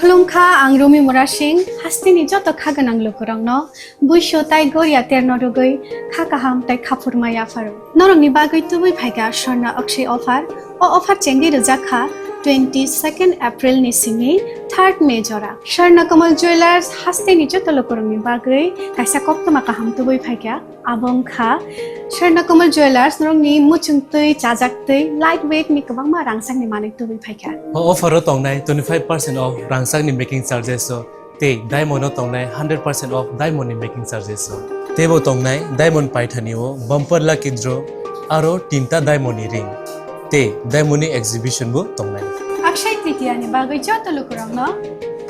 खुलुमखा आं रमि मुरा सिंह हास्तिनि जत खागोनां लोगोरांनो बुइसो ताइ गोरिया तेरनो रुगै खाकाहाम ताइ खाफुरमाया फारो नरंनि बागै तुबै फाइगा स्वर्णा अक्षय अफार अफार चेंगि रजाखा 22 एप्रिल नि सिंनि 3 मे जरा स्वर्ण कमल ज्वेलर्स हास्तिनि जत लोगोरांनि बागै काइसा कप्तमा काहाम तुबै फाइगा आबंखा स्वर्ण कमल ज्वेलर्स नरंनि मुचुंतै चाजाक्तै लाइट वेट नि गोबांमा रांसांनि माने तुबै फाइगा offer tongnai 25% off rangsang ni making charges so te diamond tongnai 100% off diamond ni making charges so tebo tongnai diamond paithani o bumper lucky draw aro tinta diamond ni ring te diamond ni exhibition bo tongnai Akshaya Tritiya नि बागै जत लोगोरांनो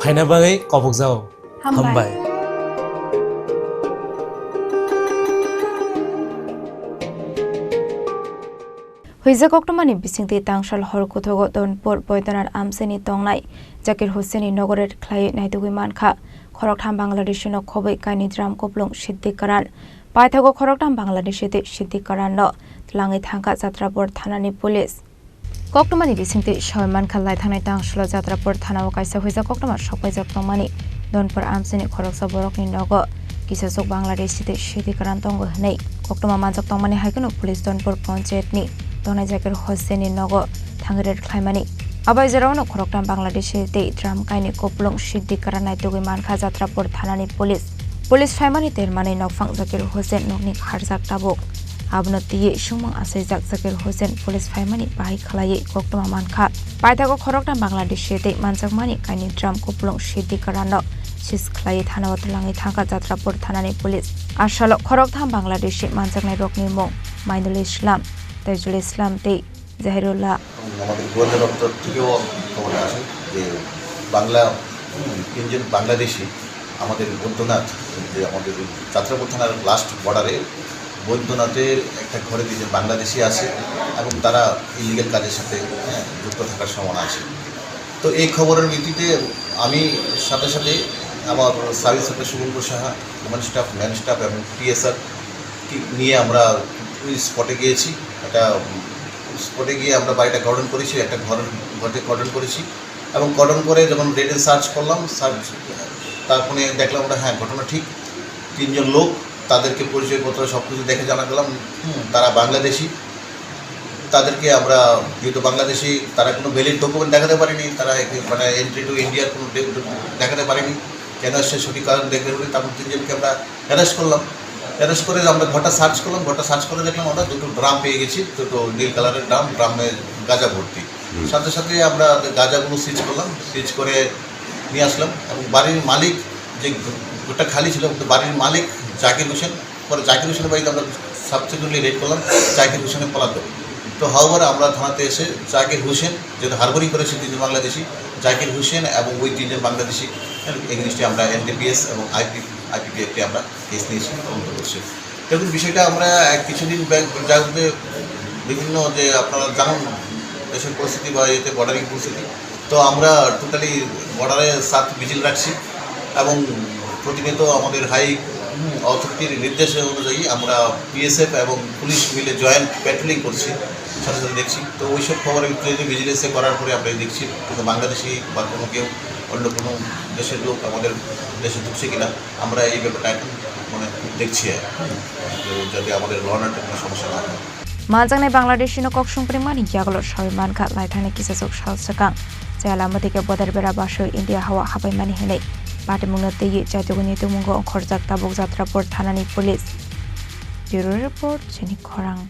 फाइना बागै कबक जाओ हामबाय Huiza koktomani bisingti tangshal hor kuthogo donpor boydanar amseni tongnai Zakir Hussaini nogoret khlai naitugui mankha khoroktham Bangladesh no khobai kaini dram koplong siddhikaran paithago khoroktham Bangladesh te siddhikaran no tlangai thangka Jatrapur thanani police koktomani bisingti shoyman khalai thanai tangshal Jatrapur thana o kaisa huiza koktoma sokbai jaktongmani donpor amseni khoroksa borokni nogo kisasok Bangladesh te siddhikaran tongo hnei koktoma manjak tongmani haikono police donpor panchayat ni Donai Zakir Hussaini nogo thangret khlaimani abai jarano khoroktam Bangladesh te dram kaini koplong siddhikaran naitugui mankha Jatrapur thanani police khlaimani termani nokfang Zakir Hussain nokni kharjak tabuk abno tiye sumang asaijak Zakir Hussain police khlaimani bahai khlai koktoma mankha paithago khoroktam Bangladesh te manjakmani kaini dram koplong siddhikaran no sis khlai thana watlangai thangka Jatrapur thanani police asalo khoroktam Bangladesh manjaknai rokni mong Mainul Islam Taijul ইসলাম তে জাহিরুল্লাহ আমাদের গোয়েন্দা দপ্তর থেকেও খবর আসে যে তিনজন বাংলাদেশি আমাদের বৈদ্যনাথ যে আমাদের যাত্রাপুর থানার লাস্ট বর্ডারে বৈদ্যনাথের একটা ঘরে দুজন বাংলাদেশি আছে এবং তারা ইলিগাল কাজের সাথে যুক্ত থাকার সম্ভাবনা আছে তো এই খবরের ভিত্তিতে আমি সাথে সাথে আমার sub inspector Shubhankar Saha man staff এবং টিএসআর নিয়ে আমরা ওই স্পটে গিয়েছি একটা স্পটে গিয়ে আমরা বাড়িটা কর্ডন করেছি একটা ঘরে কর্ডন করেছি এবং কর্ডন করে যখন রেডে সার্চ করলাম তারপরে দেখলাম আমরা হ্যাঁ ঘটনা ঠিক তিনজন লোক তাদেরকে পরিচয়পত্র সব কিছু দেখে জানা গেলাম তারা বাংলাদেশি তাদেরকে আমরা যেহেতু বাংলাদেশি তারা কোনো ভ্যালিড ডকুমেন্ট দেখাতে পারেনি তারা মানে এন্ট্রি টু ইন্ডিয়ার কোনো দেখাতে পারেনি কেন সে সঠিক কারণ দেখতে পারি তারপর তিনজনকে আমরা অ্যারেস্ট করলাম অ্যারেস্ট করে আমরা ঘরটা সার্চ করলাম ঘরটা সার্চ করে দেখলাম আমরা দুটো ড্রাম পেয়ে গেছি দুটো নীল কালারের ড্রামে গাঁজা ভর্তি সাথে সাথে আমরা গাঁজাগুলো সিজ করলাম সিজ করে নিয়ে আসলাম এবং বাড়ির মালিক যে ঘরটা খালি ছিল বাড়ির মালিক জাকির হোসেন পরে জাকির হোসেনের বাড়িতে আমরা সাবসিকুয়েন্টলি রেড করলাম জাকির হোসেনের পলাতক তো হাওয়ার আমরা থানাতে এসে জাকির হোসেন যেহেতু হারবারিং করেছে তিনজন বাংলাদেশি জাকির হোসেন এবং ওই তিনজন বাংলাদেশি এগেইনস্টে আমরা এনডিপিএস এবং আইপিপি একটি আমরা কেস নিয়েছি তদন্ত করছি দেখুন বিষয়টা আমরা কিছুদিন যাতে বিভিন্ন যে আপনারা জানুন দেশের পরিস্থিতি বা এতে বর্ডারিং পরিস্থিতি তো আমরা টোটালি বর্ডারে 7 ভিজিল রাখছি এবং প্রতিনিয়ত আমাদের হাই অথরিটির নির্দেশ অনুযায়ী আমরা বিএসএফ এবং পুলিশ মিলে জয়েন্ট প্যাট্রোলিং করছি সাথে সাথে দেখছি তো ওইসব খবরের ভিত্তিতে ভিজিলেন্সে করার পরে আমরা দেখছি কোনো বাংলাদেশি বা কোনো কেউ অন্য কোনো দেশের লোক আমাদের দেশে ঢুকছে কিনা আমরা এই ব্যাপারটা এখন মানে দেখছি যাতে আমাদের ল অ্যান্ড অর্ডারের কোনো সমস্যা না হয় Maljangnai Bangladesh no koksung primani yaglo shoyman kha laithani kisasok salsakang jala modike bodar bera basho India hawa habai mani henei patimungna tei chaitoguni tumungo khorjak tabuk Jatrapur thanani police bureau report chini khorang